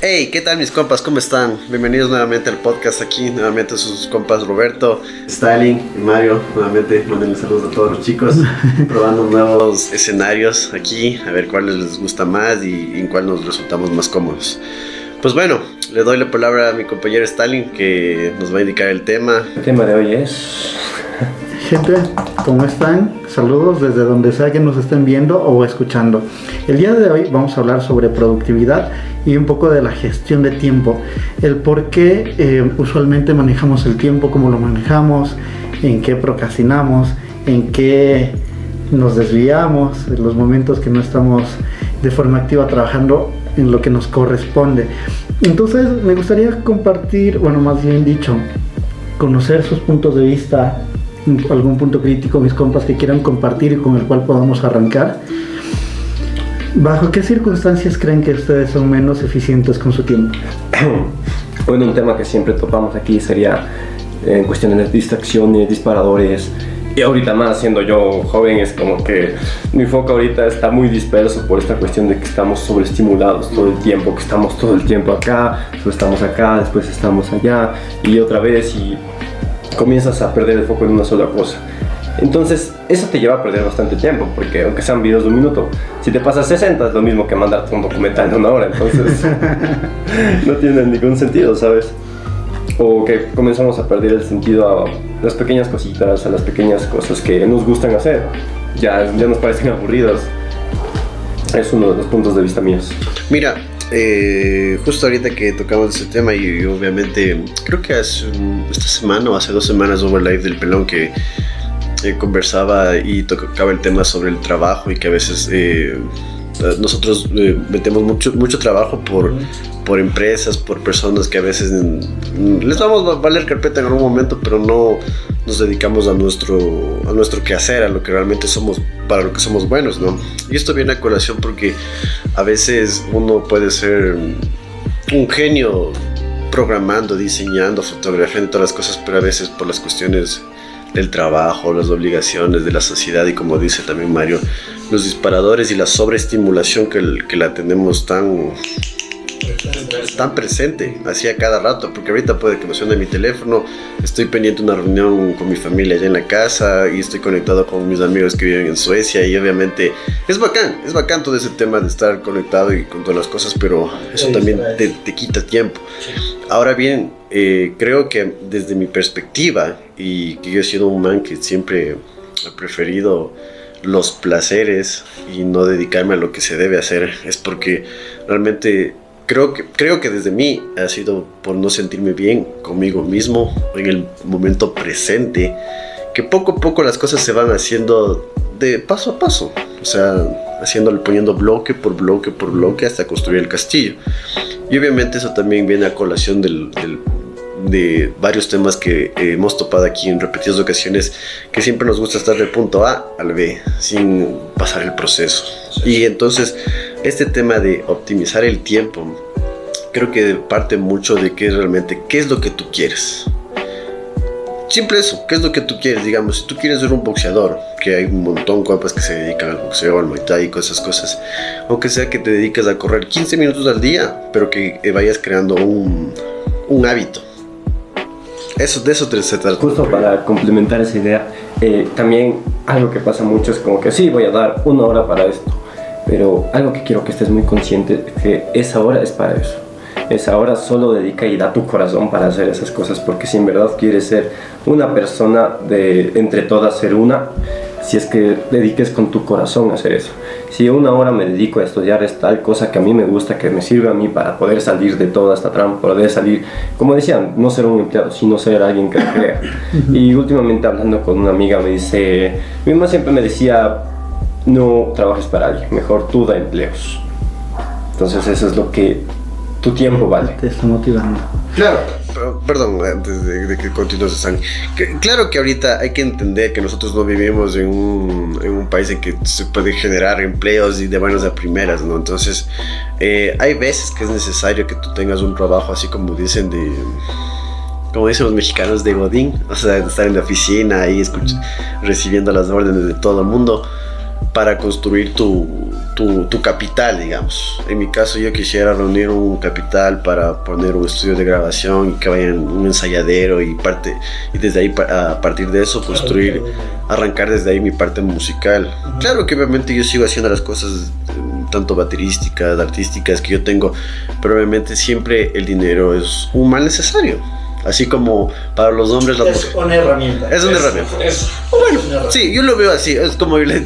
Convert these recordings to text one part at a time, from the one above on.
Hey, ¿qué tal mis compas? ¿Cómo están? Bienvenidos nuevamente al podcast aquí, nuevamente sus compas Roberto, Stalin y Mario. Nuevamente mándenle saludos a todos los chicos, probando nuevos escenarios aquí, a ver cuáles les gusta más y en cuál nos resultamos más cómodos. Pues bueno, le doy la palabra a mi compañero Stalin que nos va a indicar el tema. El tema de hoy es... Gente, ¿cómo están? Saludos desde donde sea que nos estén viendo o escuchando. El día de hoy vamos a hablar sobre productividad y un poco de la gestión de tiempo. El por qué usualmente manejamos el tiempo, cómo lo manejamos, en qué procrastinamos, en qué nos desviamos, en los momentos que no estamos de forma activa trabajando en lo que nos corresponde. Entonces me gustaría compartir, bueno, más bien dicho, conocer sus puntos de vista, algún punto crítico, mis compas que quieran compartir y con el cual podamos arrancar. ¿Bajo qué circunstancias creen que ustedes son menos eficientes con su tiempo? Bueno, un tema que siempre topamos aquí sería en cuestiones de distracciones, disparadores. Y ahorita más, siendo yo joven, es como que mi foco ahorita está muy disperso por esta cuestión de que estamos sobreestimulados todo el tiempo, que estamos todo el tiempo acá, después estamos acá, después estamos allá y otra vez, y comienzas a perder el foco en una sola cosa. Entonces eso te lleva a perder bastante tiempo, porque aunque sean videos de un minuto, si te pasas 60 es lo mismo que mandarte un documental de una hora. Entonces no tiene ningún sentido, ¿sabes? O que comenzamos a perder el sentido a las pequeñas cositas, a las pequeñas cosas que nos gustan hacer, ya nos parecen aburridas. Es uno de los puntos de vista míos. Mira, justo ahorita que tocamos ese tema y obviamente creo que esta semana o hace 2 semanas hubo el live del Pelón que conversaba y tocaba el tema sobre el trabajo y que a veces nosotros metemos mucho trabajo por empresas, por personas que a veces les vamos a valer carpeta en algún momento, pero no nos dedicamos a nuestro quehacer, a lo que realmente somos, para lo que somos buenos, ¿no? Y esto viene a colación porque a veces uno puede ser un genio programando, diseñando, fotografiando y todas las cosas, pero a veces por las cuestiones del trabajo, las obligaciones de la sociedad y, como dice también Mario, los disparadores y la sobreestimulación que la tenemos tan presente, así a cada rato, porque ahorita puede que me suene mi teléfono, estoy pendiente de una reunión con mi familia allá en la casa y estoy conectado con mis amigos que viven en Suecia y obviamente es bacán todo ese tema de estar conectado y con todas las cosas, pero eso también te quita tiempo. Ahora bien, creo que desde mi perspectiva, y que yo he sido un man que siempre ha preferido los placeres y no dedicarme a lo que se debe hacer, es porque realmente creo que desde mí ha sido por no sentirme bien conmigo mismo en el momento presente, que poco a poco las cosas se van haciendo de paso a paso, o sea, poniendo bloque por bloque por bloque hasta construir el castillo. Y obviamente eso también viene a colación de varios temas que hemos topado aquí en repetidas ocasiones, que siempre nos gusta estar del punto A al B sin pasar el proceso. Y entonces este tema de optimizar el tiempo creo que parte mucho de qué es lo que tú quieres. Simple eso, ¿qué es lo que tú quieres? Digamos, si tú quieres ser un boxeador, que hay un montón de compas que se dedican al boxeo, al muay thai y esas cosas, o que sea que te dediques a correr 15 minutos al día, pero que vayas creando un hábito. De eso se trata. Justo para complementar esa idea, también algo que pasa mucho es como que sí, voy a dar 1 hora para esto, pero algo que quiero que estés muy consciente es que esa hora es para eso. Esa hora solo dedica y da tu corazón para hacer esas cosas, porque si en verdad quieres ser una persona de entre todas ser una, si es que dediques con tu corazón a hacer eso. Si 1 hora me dedico a estudiar es tal cosa que a mí me gusta, que me sirve a mí para poder salir de toda esta trampa, poder salir, como decían, no ser un empleado, sino ser alguien que lo crea. Y últimamente hablando con una amiga me dice, mi mamá siempre me decía, no trabajes para alguien, mejor tú da empleos. Entonces eso es lo que tu tiempo vale. Te está motivando. Claro, perdón, antes de que continúes, San. Claro que ahorita hay que entender que nosotros no vivimos en un país en que se puede generar empleos y de buenas a primeras, ¿no? Entonces, hay veces que es necesario que tú tengas un trabajo así como dicen los mexicanos, de godín, o sea, de estar en la oficina ahí recibiendo las órdenes de todo el mundo para construir tu tu capital, digamos. En mi caso yo quisiera reunir un capital para poner un estudio de grabación y que vaya en un ensayadero y desde ahí a partir de eso construir, arrancar desde ahí mi parte musical. Claro que obviamente yo sigo haciendo las cosas tanto baterísticas, artísticas que yo tengo, pero obviamente siempre el dinero es un mal necesario. Así como para los hombres es una herramienta. Es una herramienta. Bueno, sí, yo lo veo así. Es como yo le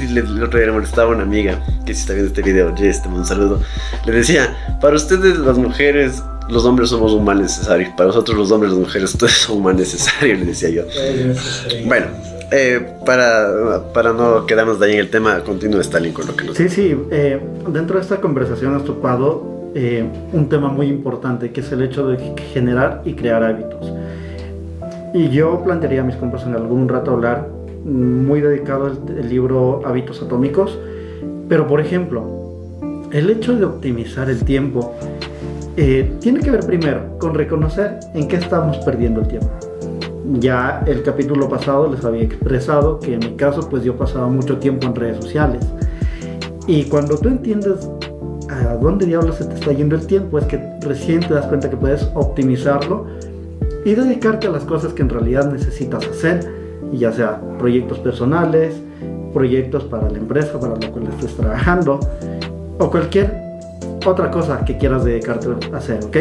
otro día le molestaba a una amiga que si está viendo este video, Jess, te mando un saludo. Le decía, para ustedes las mujeres, los hombres somos un mal necesario. Para nosotros los hombres, las mujeres, ustedes son un mal necesario, le decía yo. Bueno, para no quedarnos de ahí en el tema, continúa Stalin con lo que nos... Sí, dentro de esta conversación has tocado un tema muy importante, que es el hecho de generar y crear hábitos. Y yo plantearía a mis compas en algún rato hablar muy dedicado al libro Hábitos Atómicos, pero por ejemplo, el hecho de optimizar el tiempo tiene que ver primero con reconocer en qué estamos perdiendo el tiempo. Ya el capítulo pasado les había expresado que en mi caso pues yo pasaba mucho tiempo en redes sociales, y cuando tú entiendes a dónde diablos se te está yendo el tiempo es que recién te das cuenta que puedes optimizarlo y dedicarte a las cosas que en realidad necesitas hacer, ya sea proyectos personales, proyectos para la empresa para la cual estés trabajando o cualquier otra cosa que quieras dedicarte a hacer, ¿ok?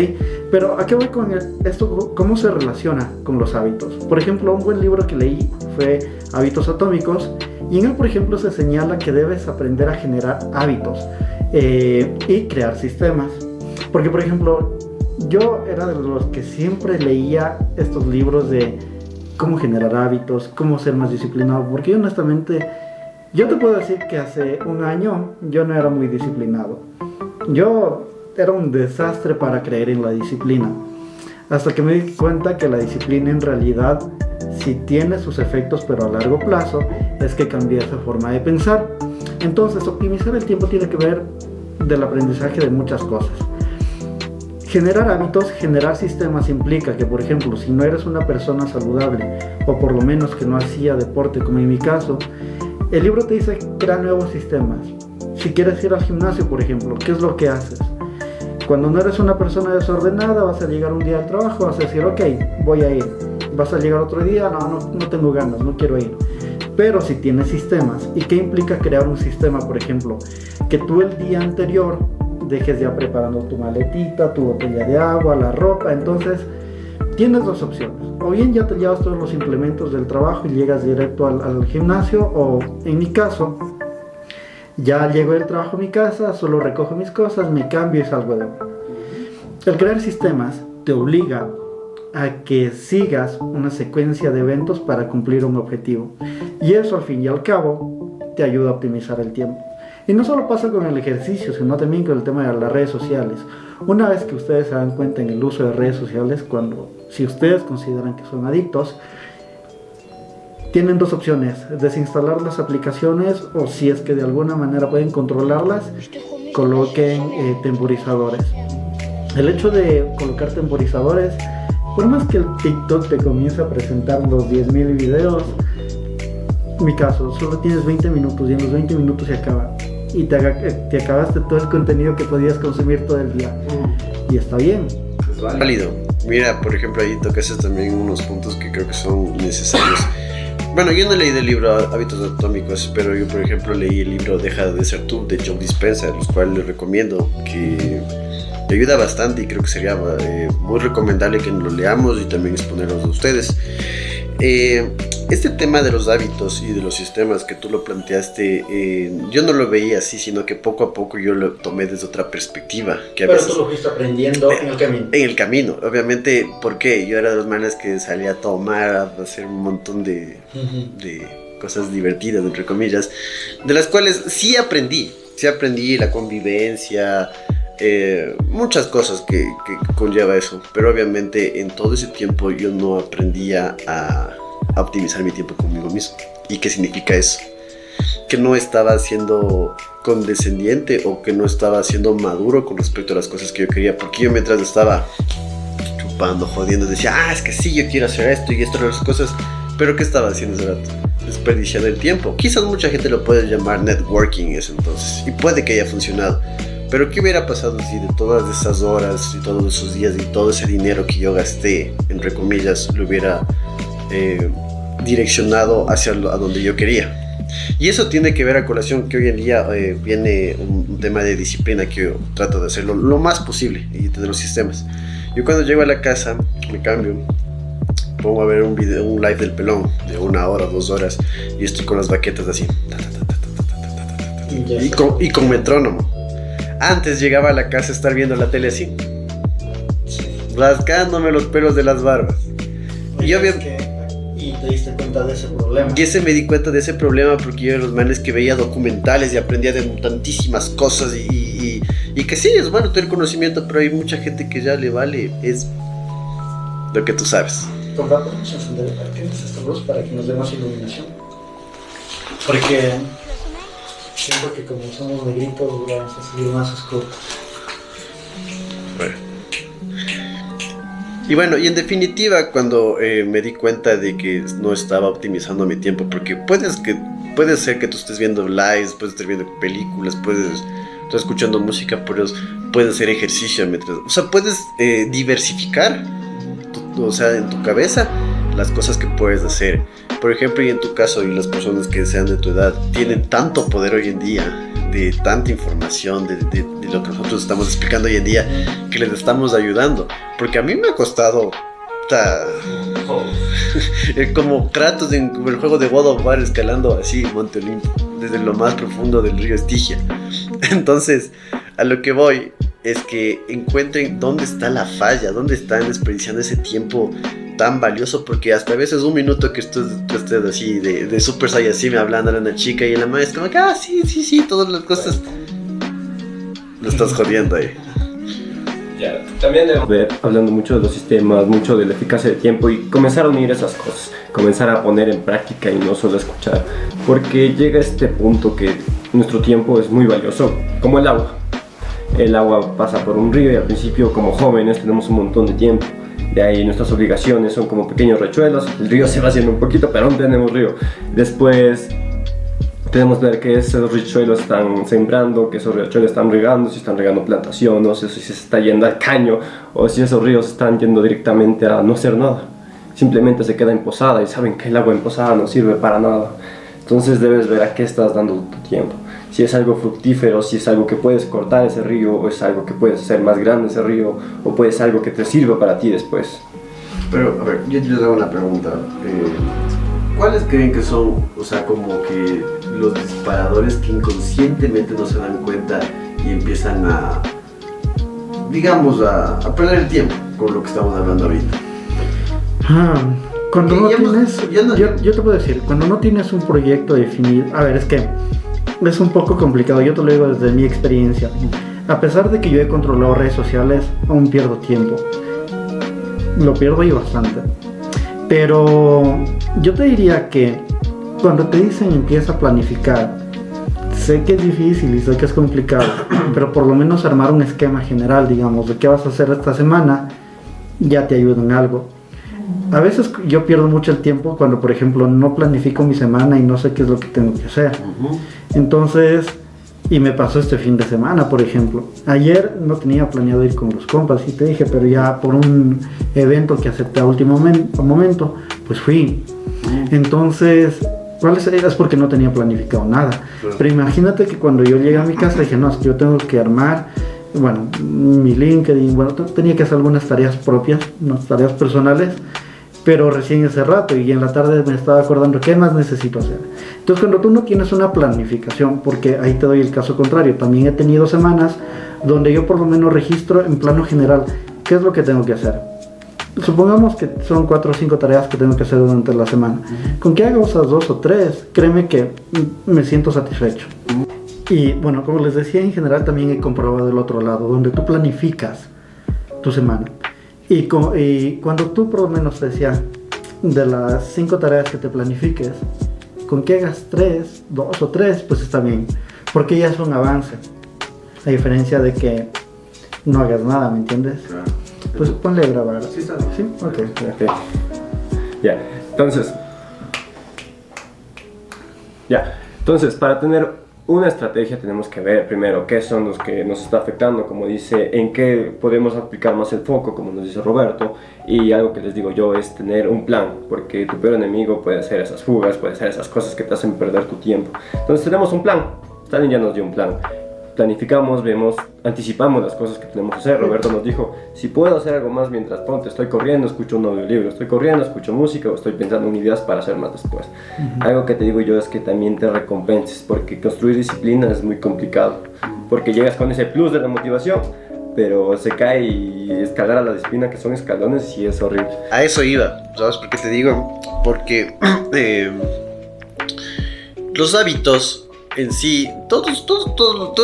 Pero ¿a qué voy con esto? ¿Cómo se relaciona con los hábitos? Por ejemplo, un buen libro que leí fue Hábitos Atómicos, y en él, por ejemplo, se señala que debes aprender a generar hábitos y crear sistemas. Porque, por ejemplo, yo era de los que siempre leía estos libros de cómo generar hábitos, cómo ser más disciplinado, porque yo honestamente, yo te puedo decir que hace un año yo no era muy disciplinado. Yo era un desastre para creer en la disciplina, hasta que me di cuenta que la disciplina en realidad sí tiene sus efectos, pero a largo plazo es que cambia esa forma de pensar. Entonces, optimizar el tiempo tiene que ver del aprendizaje de muchas cosas. Generar hábitos, generar sistemas implica que, por ejemplo, si no eres una persona saludable, o por lo menos que no hacía deporte, como en mi caso, el libro te dice crea nuevos sistemas. Si quieres ir al gimnasio, por ejemplo, ¿qué es lo que haces? Cuando no eres una persona desordenada, vas a llegar un día al trabajo, vas a decir, ok, voy a ir. Vas a llegar otro día, no tengo ganas, no quiero ir. Pero si tienes sistemas, ¿y qué implica crear un sistema? Por ejemplo, que tú el día anterior dejes ya preparando tu maletita, tu botella de agua, la ropa. Entonces tienes dos opciones: o bien ya te llevas todos los implementos del trabajo y llegas directo al gimnasio, o en mi caso, ya llego del trabajo a mi casa, solo recojo mis cosas, me cambio y salgo de nuevo. El crear sistemas te obliga a que sigas una secuencia de eventos para cumplir un objetivo, y eso al fin y al cabo te ayuda a optimizar el tiempo. Y no solo pasa con el ejercicio, sino también con el tema de las redes sociales. Una vez que ustedes se dan cuenta en el uso de redes sociales, si ustedes consideran que son adictos, tienen dos opciones: desinstalar las aplicaciones, o si es que de alguna manera pueden controlarlas, coloquen temporizadores. El hecho de colocar temporizadores, por más que el TikTok te comience a presentar los 10.000 videos, en mi caso, solo tienes 20 minutos y en los 20 minutos se acaba. Y te acabaste todo el contenido que podías consumir todo el día. Y está bien. Es válido. Mira, por ejemplo, ahí tocaste también unos puntos que creo que son necesarios. Bueno, yo no leí el libro Hábitos Atómicos, pero yo, por ejemplo, leí el libro Deja de ser tú, de Joe Dispenza, los cuales les recomiendo, que te ayuda bastante y creo que sería muy recomendable que lo leamos y también exponerlos a ustedes. Este tema de los hábitos y de los sistemas que tú lo planteaste, yo no lo veía así, sino que poco a poco yo lo tomé desde otra perspectiva. Que pero tú lo fuiste aprendiendo en el camino. En el camino, obviamente, porque yo era de los manes que salía a tomar, a hacer un montón de cosas divertidas, entre comillas, de las cuales sí aprendí la convivencia, muchas cosas que conlleva eso, pero obviamente en todo ese tiempo yo no aprendía a optimizar mi tiempo conmigo mismo. ¿Y qué significa eso? Que no estaba siendo condescendiente o que no estaba siendo maduro con respecto a las cosas que yo quería, porque yo mientras estaba chupando, jodiendo, decía, es que sí, yo quiero hacer esto y esto, las cosas, pero ¿qué estaba haciendo ese rato? desperdiciando el tiempo. Quizás mucha gente lo puede llamar networking en ese entonces, y puede que haya funcionado. Pero ¿qué hubiera pasado si de todas esas horas y todos esos días y todo ese dinero que yo gasté, entre comillas, lo hubiera direccionado hacia a donde yo quería? Y eso tiene que ver a colación que hoy en día viene un tema de disciplina que yo trato de hacerlo lo más posible y tener los sistemas. Yo cuando llego a la casa me cambio, pongo a ver un video, un live del pelón de 1 hora, 2 horas, y estoy con las baquetas así y con metrónomo. Antes llegaba a la casa a estar viendo la tele así, rascándome los pelos de las barbas. Y te diste cuenta de ese problema. Y me di cuenta de ese problema porque yo era los manes que veía documentales y aprendía de tantísimas cosas y que sí, es bueno tener conocimiento, pero hay mucha gente que ya le vale, es lo que tú sabes. Podemos encender esta luz para que nos dé más iluminación. Porque siento que como somos negritos vamos a seguir más oscuros. Bueno. Y bueno, y en definitiva, cuando me di cuenta de que no estaba optimizando mi tiempo, porque puede ser que tú estés viendo lives, puedes estar viendo películas, puedes estar escuchando música, pero puedes hacer ejercicio mientras, o sea, puedes diversificar, o sea, en tu cabeza las cosas que puedes hacer. Por ejemplo, y en tu caso, y las personas que sean de tu edad, tienen tanto poder hoy en día, de tanta información, de lo que nosotros estamos explicando hoy en día, que les estamos ayudando. Porque a mí me ha costado como Kratos en el juego de God of War, escalando así Monte Olimpo, desde lo más profundo del río Estigia. Entonces, a lo que voy es que encuentren dónde está la falla, dónde están desperdiciando ese tiempo tan valioso, porque hasta a veces 1 minuto que tú estés así de Super Saiyajin hablando a una chica y la madre es como que, sí, todas las cosas lo estás jodiendo ahí. Ya, también debo ver, hablando mucho de los sistemas, mucho de la eficacia del tiempo, y comenzar a unir esas cosas, comenzar a poner en práctica y no solo escuchar, porque llega este punto que nuestro tiempo es muy valioso, como el agua. El agua pasa por un río y al principio, como jóvenes, tenemos un montón de tiempo. De ahí nuestras obligaciones son como pequeños riachuelos, el río se va haciendo un poquito, pero aún tenemos río. Después tenemos que ver que esos riachuelos están sembrando, que esos riachuelos están regando, si están regando plantación, o si se está yendo al caño, o si esos ríos están yendo directamente a no hacer nada. Simplemente se queda en posada y saben que el agua en posada no sirve para nada. Entonces debes ver a qué estás dando tu tiempo. Si es algo fructífero, si es algo que puedes cortar ese río, o es algo que puedes hacer más grande ese río, o puede ser algo que te sirva para ti después. Pero, a ver, yo les hago una pregunta. ¿Cuáles creen que son, o sea, como que los disparadores que inconscientemente no se dan cuenta y empiezan a, digamos, a perder el tiempo con lo que estamos hablando ahorita? Cuando no tienes, yo te puedo decir, cuando no tienes un proyecto definido, a ver, es que es un poco complicado, yo te lo digo desde mi experiencia. A pesar de que yo he controlado redes sociales, aún pierdo tiempo. Lo pierdo y bastante. Pero yo te diría que cuando te dicen empieza a planificar, sé que es difícil y sé que es complicado, pero por lo menos armar un esquema general, digamos, de qué vas a hacer esta semana, ya te ayuda en algo. A veces yo pierdo mucho el tiempo cuando, por ejemplo, no planifico mi semana y no sé qué es lo que tengo que hacer. Entonces, y me pasó este fin de semana, por ejemplo. Ayer no tenía planeado ir con los compas y te dije, pero ya por un evento que acepté a último momento, pues fui. Entonces, ¿cuál es porque no tenía planificado nada? Pero imagínate que cuando yo llegué a mi casa dije, no, es que yo tengo que armar, bueno, mi LinkedIn, bueno, tenía que hacer algunas tareas propias, unas tareas personales, pero recién ese rato y en la tarde me estaba acordando qué más necesito hacer. Entonces cuando tú no tienes una planificación, porque ahí te doy el caso contrario, también he tenido semanas donde yo por lo menos registro en plano general qué es lo que tengo que hacer. Supongamos que son 4 o 5 tareas que tengo que hacer durante la semana. Con que haga esas 2 o 3, créeme que me siento satisfecho. Y bueno, como les decía, en general también he comprobado del otro lado, donde tú planificas tu semana. Y cuando tú por lo menos te decía, de las 5 tareas que te planifiques, con que hagas 3, 2 o 3, pues está bien. Porque ya es un avance. A diferencia de que no hagas nada, ¿me entiendes? Claro. Pues ponle a grabar. Sí, está bien. ¿Sí? Ok. Ya, entonces, Ya, entonces para tener una estrategia tenemos que ver primero qué son los que nos está afectando, como dice, en qué podemos aplicar más el foco, como nos dice Roberto, y algo que les digo yo es tener un plan, porque tu peor enemigo puede ser esas fugas, puede ser esas cosas que te hacen perder tu tiempo. Entonces tenemos un plan, Stalin ya nos dio un plan. Planificamos, vemos, anticipamos las cosas que tenemos que hacer. Roberto nos dijo, si puedo hacer algo más mientras ponte, estoy corriendo, escucho un audiolibro, estoy corriendo, escucho música o estoy pensando en ideas para hacer más después. Algo que te digo yo es que también te recompenses, porque construir disciplina es muy complicado, porque llegas con ese plus de la motivación, pero se cae y escalar a la disciplina, que son escalones, y es horrible. A eso iba, ¿sabes por qué te digo? Porque los hábitos en sí, todo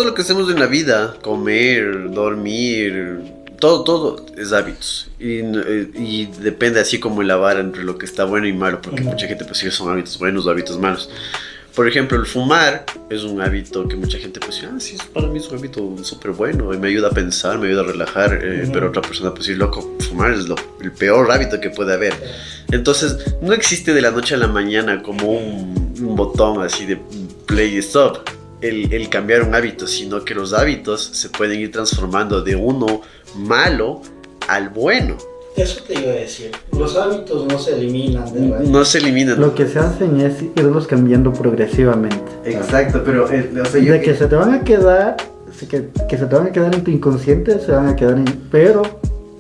lo que hacemos en la vida, comer, dormir, todo es hábitos. Y depende así como la vara entre lo que está bueno y malo, porque mucha gente pues sí son hábitos buenos o hábitos malos. Por ejemplo, el fumar es un hábito que mucha gente pues sí, para mí es un hábito súper bueno y me ayuda a pensar, me ayuda a relajar, pero otra persona pues sí, loco, fumar es el peor hábito que puede haber. Entonces, no existe de la noche a la mañana como un botón así de play y stop, el cambiar un hábito, sino que los hábitos se pueden ir transformando de uno malo al bueno. Eso te iba a decir, los hábitos no se eliminan de raíz. No se eliminan. Lo que se hacen es irlos cambiando progresivamente. Exacto, pero o sea, de que se te van a quedar, que se te van a quedar en tu inconsciente, se van a quedar pero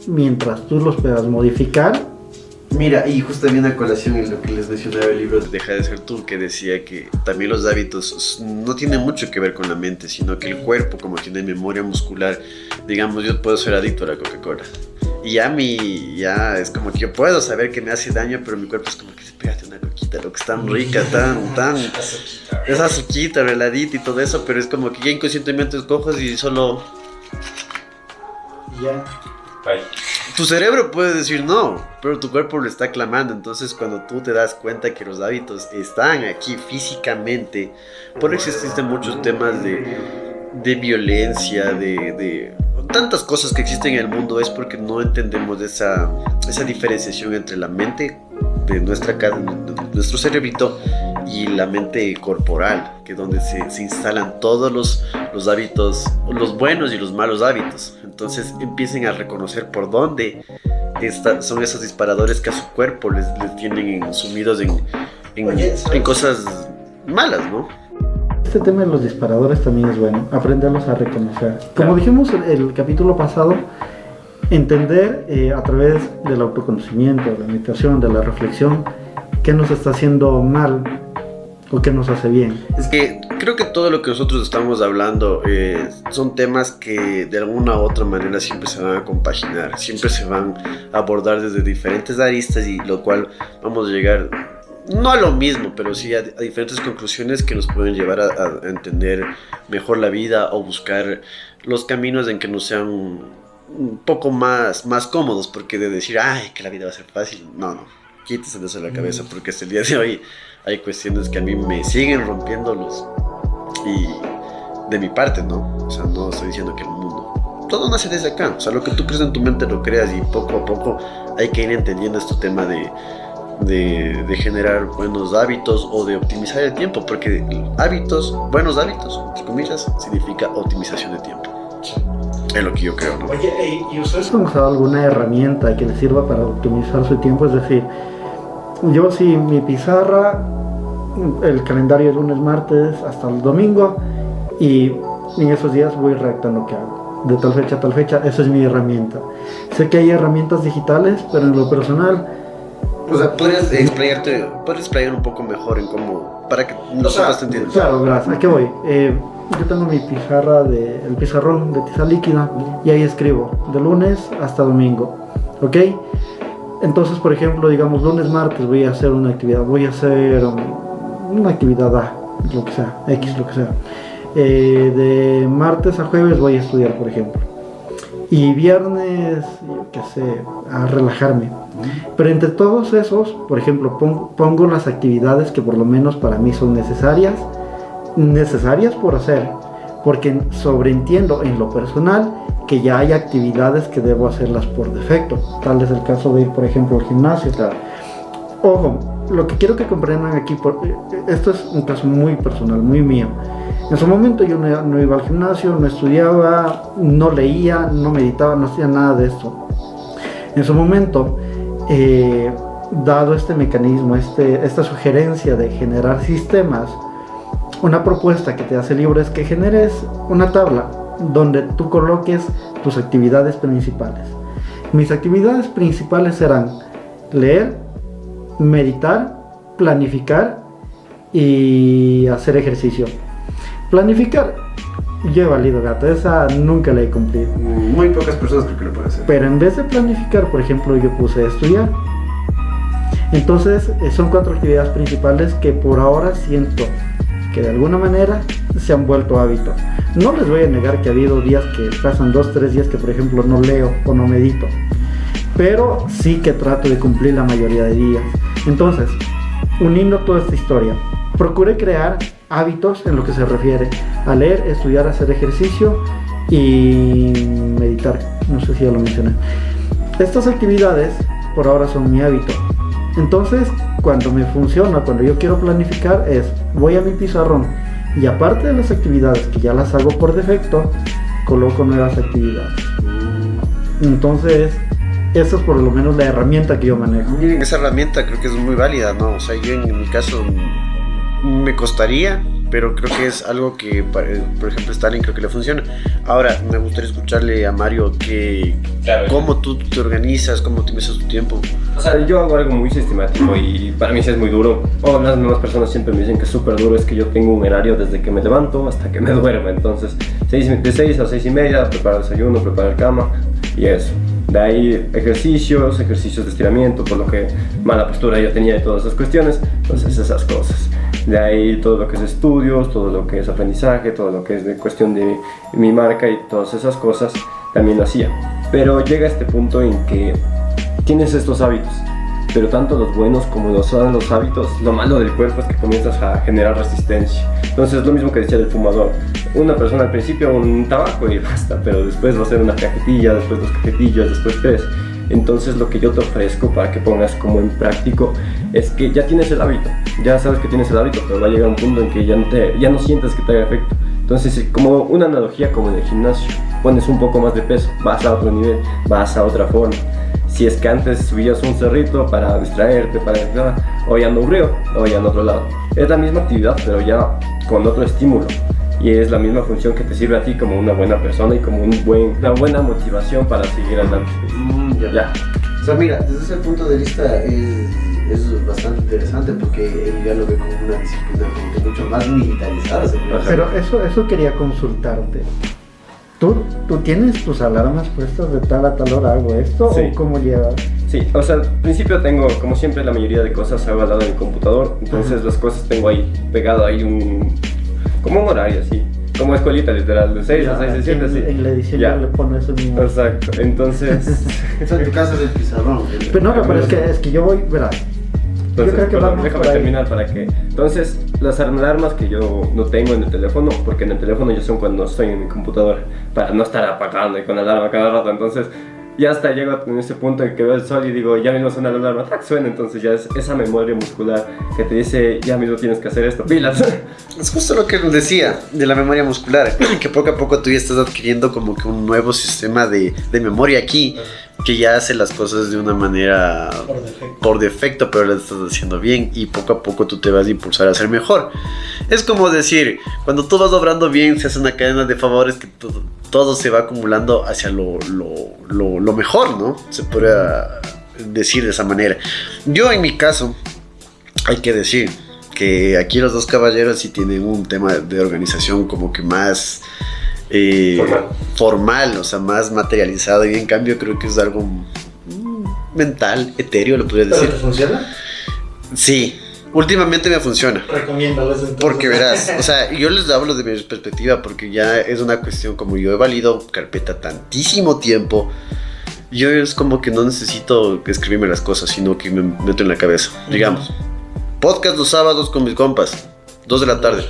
mientras tú los puedas modificar. Mira, y justo viene a colación en lo que les mencionaba el libro Deja de ser tú, que decía que también los hábitos no tienen mucho que ver con la mente, sino que el cuerpo, como tiene memoria muscular, digamos, yo puedo ser adicto a la Coca-Cola. Y ya es como que yo puedo saber que me hace daño, pero mi cuerpo es como que se pégate una coquita, lo que es tan rica, tan esa azuquita, reladita y todo eso, pero es como que ya inconscientemente escoges y solo... Ya. Bye. Tu cerebro puede decir no, pero tu cuerpo lo está clamando. Entonces cuando tú te das cuenta que los hábitos están aquí físicamente, por eso existen muchos temas de violencia, de tantas cosas que existen en el mundo, es porque no entendemos esa diferenciación entre la mente de nuestro cerebrito y la mente corporal, que es donde se instalan todos los hábitos, los buenos y los malos hábitos. Entonces empiecen a reconocer por dónde son esos disparadores que a su cuerpo les tienen sumidos en cosas malas, ¿no? Este tema de los disparadores también es bueno, aprenderlos a reconocer. Como dijimos en el capítulo pasado, entender a través del autoconocimiento, de la meditación, de la reflexión, qué nos está haciendo mal o qué nos hace bien. Es que creo que todo lo que nosotros estamos hablando son temas que de alguna u otra manera siempre se van a compaginar, siempre se van a abordar desde diferentes aristas, y lo cual vamos a llegar no a lo mismo, pero sí a diferentes conclusiones que nos pueden llevar a entender mejor la vida o buscar los caminos en que nos sean un poco más cómodos, porque de decir, ay, que la vida va a ser fácil, no, quítese eso de la cabeza, porque hasta el día de hoy hay cuestiones que a mí me siguen rompiéndolos, y de mi parte, ¿no? O sea, no estoy diciendo que el mundo, todo nace desde acá, o sea, lo que tú crees en tu mente lo creas, y poco a poco hay que ir entendiendo este tema de generar buenos hábitos o de optimizar el tiempo, porque buenos hábitos, entre comillas, significa optimización de tiempo. Es lo que yo creo, ¿no? Oye, ¿y ustedes han usado alguna herramienta que les sirva para optimizar su tiempo? Es decir, yo si mi pizarra, el calendario es lunes, martes hasta el domingo, y en esos días voy redactando qué hago, de tal fecha a tal fecha, esa es mi herramienta. Sé que hay herramientas digitales, pero en lo personal... O sea, ¿puedes explayar un poco mejor en cómo, para que nosotros te entiendan? Claro, gracias. ¿A qué voy? Yo tengo mi pizarra, el pizarrón de tiza líquida, y ahí escribo, de lunes hasta domingo, ¿ok? Entonces, por ejemplo, digamos, lunes, martes voy a hacer una actividad, una actividad A, lo que sea, X, lo que sea. De martes a jueves voy a estudiar, por ejemplo. Y viernes, yo qué sé, a relajarme. Pero entre todos esos, por ejemplo, pongo las actividades que por lo menos para mí son necesarias por hacer, porque sobreentiendo en lo personal que ya hay actividades que debo hacerlas por defecto. Tal es el caso de ir, por ejemplo, al gimnasio. Ojo, lo que quiero que comprendan aquí, esto es un caso muy personal, muy mío. En su momento yo no iba al gimnasio, no estudiaba, no leía, no meditaba, no hacía nada de esto. En su momento, dado este mecanismo, esta sugerencia de generar sistemas, una propuesta que te hace el libro es que generes una tabla donde tú coloques tus actividades principales. Mis actividades principales serán leer, meditar, planificar y hacer ejercicio. Planificar, yo he valido gato, esa nunca la he cumplido. Muy pocas personas creo que lo pueden hacer. Pero en vez de planificar, por ejemplo, yo puse estudiar. Entonces son 4 actividades principales que por ahora siento que de alguna manera se han vuelto hábitos. No les voy a negar que ha habido días que pasan 2-3 días que por ejemplo no leo o no medito, pero sí que trato de cumplir la mayoría de días. Entonces, uniendo toda esta historia, procuré crear hábitos en lo que se refiere a leer, estudiar, hacer ejercicio y meditar. No sé si ya lo mencioné. Estas actividades por ahora son mi hábito. Entonces, cuando me funciona, cuando yo quiero planificar, voy a mi pizarrón y aparte de las actividades que ya las hago por defecto, coloco nuevas actividades. Entonces, esa es por lo menos la herramienta que yo manejo. Miren, esa herramienta creo que es muy válida, ¿no? O sea, yo en mi caso me costaría, pero creo que es algo que, por ejemplo, Stalin creo que le funciona. Ahora, me gustaría escucharle a Mario cómo tú te organizas, cómo optimizas tu tiempo. O sea, yo hago algo muy sistemático y para mí sí es muy duro. Las demás personas siempre me dicen que es súper duro, es que yo tengo un horario desde que me levanto hasta que me duermo. Entonces, de 6 a 6 y media, preparo el desayuno, preparo la cama y eso. De ahí ejercicios de estiramiento, por lo que mala postura ya tenía y todas esas cuestiones. Entonces esas cosas. De ahí todo lo que es estudios, todo lo que es aprendizaje, todo lo que es de cuestión de mi marca y todas esas cosas también lo hacía. Pero llega este punto en que tienes estos hábitos, pero tanto los buenos como los malos hábitos, lo malo del cuerpo es que comienzas a generar resistencia. Entonces lo mismo que decía del fumador, una persona al principio un tabaco y basta, pero después va a ser una cajetilla, después 2 cajetillas, después 3. Entonces lo que yo te ofrezco para que pongas como en práctico es que ya tienes el hábito, ya sabes que tienes el hábito, pero va a llegar un punto en que ya no sientes que te haga efecto. Entonces, como una analogía como en el gimnasio, pones un poco más de peso, vas a otro nivel, vas a otra forma. Si es que antes subías un cerrito para distraerte, hoy ando un río, hoy ando a otro lado. Es la misma actividad, pero ya con otro estímulo. Y es la misma función que te sirve a ti como una buena persona y como una buena motivación para seguir adelante. Ya. O sea, mira, desde ese punto de vista es bastante interesante porque él ya lo ve como una disciplina como que mucho más militarizada. Pero eso quería consultarte. ¿Tú tienes tus alarmas puestas de tal a tal hora hago esto? Sí. ¿O cómo llevas? Sí, o sea, al principio tengo, como siempre, la mayoría de cosas hago al lado de mi computador. Entonces las cosas tengo ahí, pegado ahí como un horario así. Como escuelita literal, de 6 a 6 a 7, así. En la edición ya le pones el mismo. Exacto, entonces... Eso en tu casa es el pizarrón. Pero no, pero es que yo voy, verás. Entonces, yo creo que vamos déjame terminar para que... Entonces, las alarmas que yo no tengo en el teléfono, porque en el teléfono ya son cuando estoy en mi computadora, para no estar apagando y con alarma cada rato. Entonces, ya hasta llego en ese punto en que veo el sol y digo, ya mismo suena la alarma, ¡tac! Suena. Entonces ya es esa memoria muscular que te dice, ya mismo tienes que hacer esto, pilas. Es justo lo que decía de la memoria muscular, que poco a poco tú ya estás adquiriendo como que un nuevo sistema de memoria aquí, que ya hace las cosas de una manera por defecto, pero lo estás haciendo bien y poco a poco tú te vas a impulsar a ser mejor. Es como decir, cuando tú vas obrando bien, se hace una cadena de favores que todo se va acumulando hacia lo mejor, ¿no? Se podría decir de esa manera. Yo en mi caso, hay que decir que aquí los dos caballeros sí tienen un tema de organización como que más formal, o sea, más materializado, y en cambio creo que es algo mental, etéreo, lo podría decir. ¿Pero te funciona? Sí, últimamente me funciona. Recomiéndales entonces. Porque verás, o sea, yo les hablo de mi perspectiva porque ya es una cuestión, como yo he valido carpeta tantísimo tiempo, yo es como que no necesito escribirme las cosas, sino que me meto en la cabeza. Digamos, podcast los sábados con mis compas, 2 de la tarde,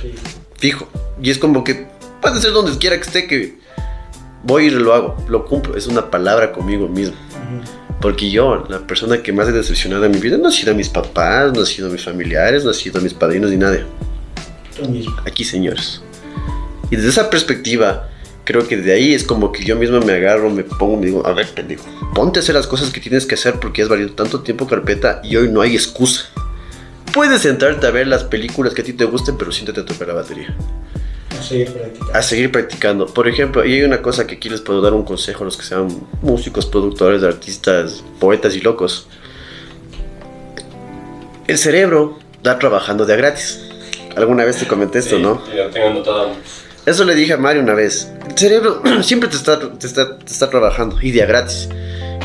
fijo. Y es como que puede ser donde quiera que esté, que voy y lo hago, lo cumplo. Es una palabra conmigo mismo. Porque yo, la persona que más he decepcionado en mi vida, no ha sido a mis papás, no ha sido a mis familiares, no ha sido a mis padrinos ni nadie. Aquí, señores. Y desde esa perspectiva, creo que de ahí es como que yo mismo me agarro, me pongo, me digo, a ver, pendejo, ponte a hacer las cosas que tienes que hacer porque has valido tanto tiempo carpeta y hoy no hay excusa. Puedes sentarte a ver las películas que a ti te gusten, pero siéntate a tocar la batería. A seguir practicando. Por ejemplo, y hay una cosa que aquí les puedo dar un consejo a los que sean músicos, productores, artistas, poetas y locos. El cerebro da trabajando de a gratis. Alguna vez te comenté esto, ¿no? Sí, lo tengo anotado. Eso le dije a Mario una vez. El cerebro siempre te está trabajando y de a gratis.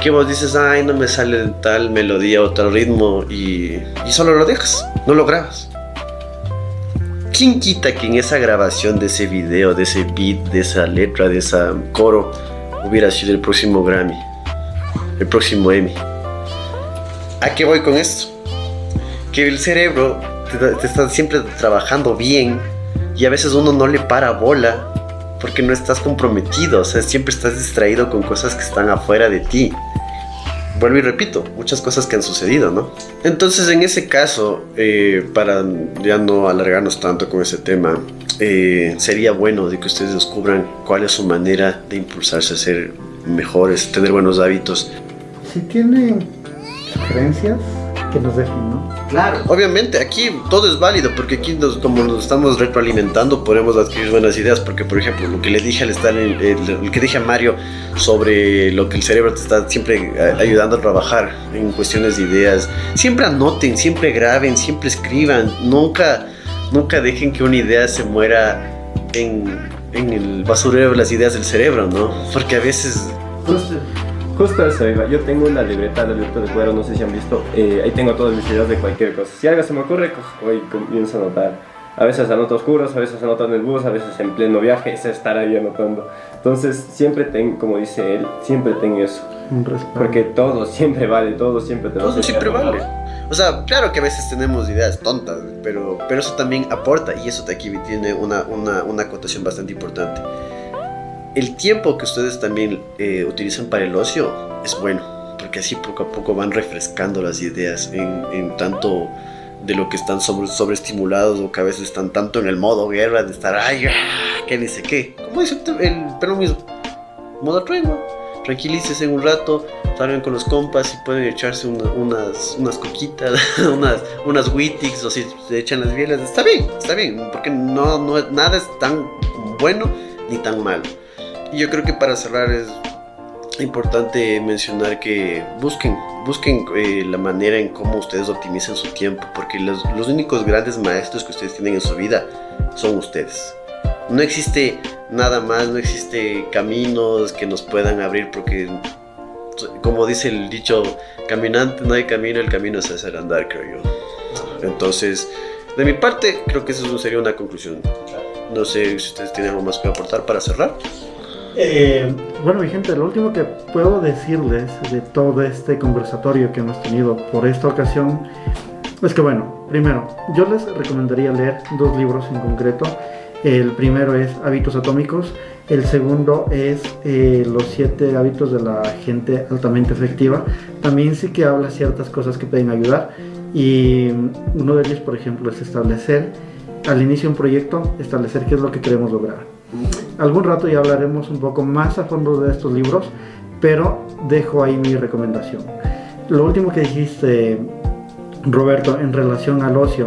Que vos dices, ay, no me sale tal melodía o tal ritmo y solo lo dejas, no lo grabas. ¿Quién quita que en esa grabación de ese video, de ese beat, de esa letra, de ese coro, hubiera sido el próximo Grammy, el próximo Emmy? ¿A qué voy con esto? Que el cerebro te está siempre trabajando bien y a veces uno no le para bola porque no estás comprometido, o sea, siempre estás distraído con cosas que están afuera de ti. Vuelvo y repito, muchas cosas que han sucedido, ¿no? Entonces, en ese caso, para ya no alargarnos tanto con ese tema, sería bueno de que ustedes descubran cuál es su manera de impulsarse a ser mejores, tener buenos hábitos. Si tienen sugerencias, que nos dejen, ¿no? Claro, obviamente, aquí todo es válido, porque aquí como nos estamos retroalimentando, podemos adquirir buenas ideas, porque por ejemplo, lo que le dije al estar el que dije a Mario sobre lo que el cerebro te está siempre ayudando a trabajar en cuestiones de ideas, siempre anoten, siempre graben, siempre escriban, nunca dejen que una idea se muera en el basurero de las ideas del cerebro, ¿no? Porque a veces... Justo eso iba. Yo tengo una libreta de cuero, no sé si han visto. Ahí tengo todas mis ideas de cualquier cosa. Si algo se me ocurre, hoy comienzo a anotar. A veces anoto oscuros, a veces anoto en el bus, a veces en pleno viaje, es estar ahí anotando. Entonces siempre ten, como dice él, siempre ten eso. Un respaldo. Porque todo siempre vale, todo siempre te va a Todo siempre vale. O sea, claro que a veces tenemos ideas tontas, pero eso también aporta, y eso de aquí tiene una acotación bastante importante. El tiempo que ustedes también utilizan para el ocio es bueno, porque así poco a poco van refrescando las ideas en tanto de lo que están sobreestimulados o que a veces están tanto en el modo guerra de estar, ay, que ni sé qué. Como dice el pelo mismo, modo tregua, tranquilícese un rato, salgan con los compas y pueden echarse unas coquitas, unas Witix, o si se echan las bielas, está bien, porque nada es tan bueno ni tan malo. Y yo creo que para cerrar es importante mencionar que busquen la manera en cómo ustedes optimizan su tiempo, porque los únicos grandes maestros que ustedes tienen en su vida son ustedes. No existe nada más, no existe caminos que nos puedan abrir, porque como dice el dicho, caminante no hay camino, el camino es hacer andar, creo yo. Entonces, de mi parte, creo que eso sería una conclusión. No sé si ustedes tienen algo más que aportar para cerrar. Bueno, mi gente, lo último que puedo decirles de todo este conversatorio que hemos tenido por esta ocasión es que, bueno, primero, yo les recomendaría leer 2 libros en concreto. El primero es Hábitos Atómicos, el segundo es Los 7 hábitos de la gente altamente efectiva. También sí que habla ciertas cosas que pueden ayudar, y uno de ellos, por ejemplo, es establecer al inicio de un proyecto, establecer qué es lo que queremos lograr. Algún rato ya hablaremos un poco más a fondo de estos libros, pero dejo ahí mi recomendación. Lo último que dijiste, Roberto, en relación al ocio,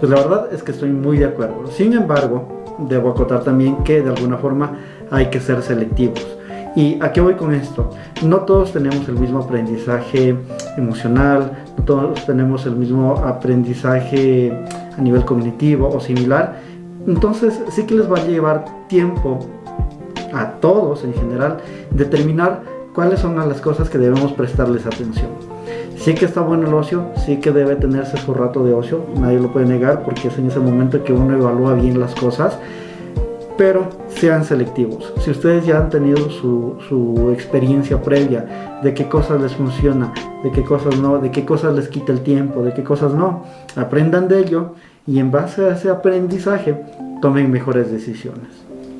pues la verdad es que estoy muy de acuerdo. Sin embargo, debo acotar también que de alguna forma hay que ser selectivos. ¿Y a qué voy con esto? No todos tenemos el mismo aprendizaje emocional, no todos tenemos el mismo aprendizaje a nivel cognitivo o similar. Entonces sí que les va a llevar tiempo a todos en general determinar cuáles son las cosas que debemos prestarles atención. Sí que está bueno el ocio, sí que debe tenerse su rato de ocio, nadie lo puede negar, porque es en ese momento que uno evalúa bien las cosas, pero sean selectivos. Si ustedes ya han tenido su experiencia previa de qué cosas les funciona, de qué cosas no, de qué cosas les quita el tiempo, de qué cosas no, aprendan de ello y en base a ese aprendizaje tomen mejores decisiones.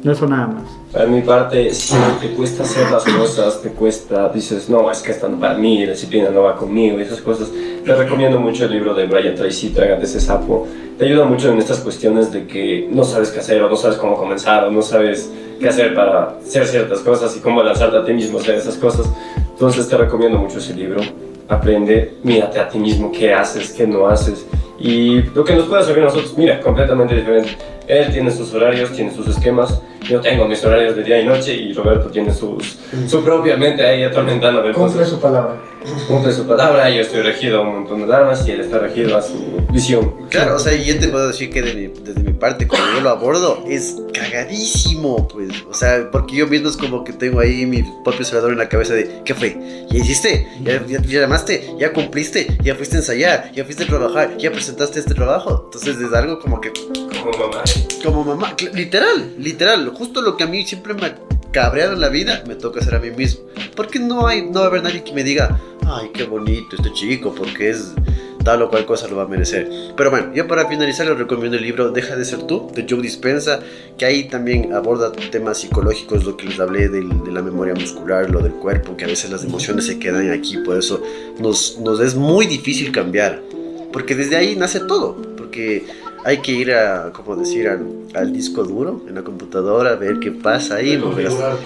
Eso nada más. Para mi parte, si te cuesta hacer las cosas, te cuesta, dices, no, es que esto no para mí, la disciplina no va conmigo, y esas cosas. Te recomiendo mucho el libro de Brian Tracy, Trágate ese sapo. Te ayuda mucho en estas cuestiones de que no sabes qué hacer, o no sabes cómo comenzar, o no sabes qué hacer para hacer ciertas cosas y cómo lanzarte a ti mismo a hacer esas cosas. Entonces te recomiendo mucho ese libro. Aprende, mírate a ti mismo, qué haces, qué no haces. Y lo que nos puede servir a nosotros, mira, completamente diferente. Él tiene sus horarios, tiene sus esquemas. Yo tengo mis horarios de día y noche y Roberto tiene su propia mente ahí atormentándome. Cumple su palabra. Cumple su palabra, yo estoy regido a un montón de normas y él está regido a su visión. Claro, o sea, yo te puedo decir que desde mi parte, cuando yo lo abordo, es cagadísimo, pues. O sea, porque yo mismo es como que tengo ahí mi propio observador en la cabeza de, ¿qué fue? ¿Ya hiciste? ¿Ya llamaste? ¿Ya cumpliste? ¿Ya fuiste a ensayar? ¿Ya fuiste a trabajar? ¿Ya presentaste este trabajo? Entonces es algo como que... Como mamá, literal, justo lo que a mí siempre me ha cabreado en la vida, me toca hacer a mí mismo. Porque no va a haber nadie que me diga, ay, qué bonito este chico, porque es tal o cual cosa lo va a merecer. Pero bueno, yo para finalizar les recomiendo el libro Deja de ser tú, de Joe Dispenza, que ahí también aborda temas psicológicos, lo que les hablé de la memoria muscular, lo del cuerpo, que a veces las emociones se quedan aquí, por eso nos es muy difícil cambiar, porque desde ahí nace todo, porque hay que ir a, como decir, al disco duro en la computadora, ver qué pasa ahí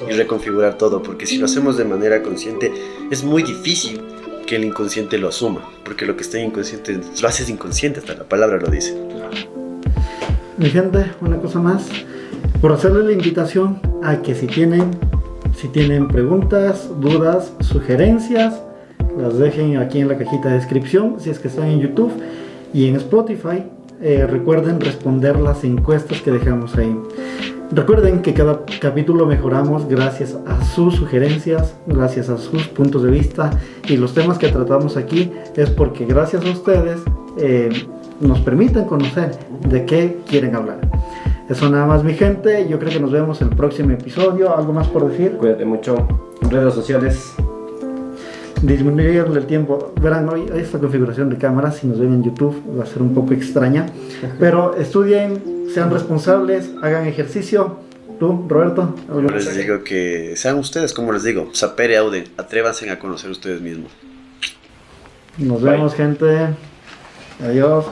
y reconfigurar todo, porque si lo hacemos de manera consciente es muy difícil que el inconsciente lo asuma, porque lo que está inconsciente lo haces inconsciente, hasta la palabra lo dice. Mi gente, una cosa más, por hacerles la invitación a que si tienen preguntas, dudas, sugerencias, las dejen aquí en la cajita de descripción, si es que están en YouTube y en Spotify. Recuerden responder las encuestas que dejamos ahí. Recuerden que cada capítulo mejoramos gracias a sus sugerencias, gracias a sus puntos de vista, y los temas que tratamos aquí es porque gracias a ustedes nos permiten conocer de qué quieren hablar. Eso nada más, mi gente. Yo creo que nos vemos en el próximo episodio. ¿Algo más por decir? Cuídate mucho. Redes sociales. Disminuir el tiempo. Verán, hoy esta configuración de cámara, si nos ven en YouTube, va a ser un poco extraña. Pero estudien, sean responsables, hagan ejercicio. ¿Tú, Roberto? Les digo que sean ustedes, como les digo, sapere aude, atrévanse a conocer ustedes mismos. Nos vemos, gente. Adiós.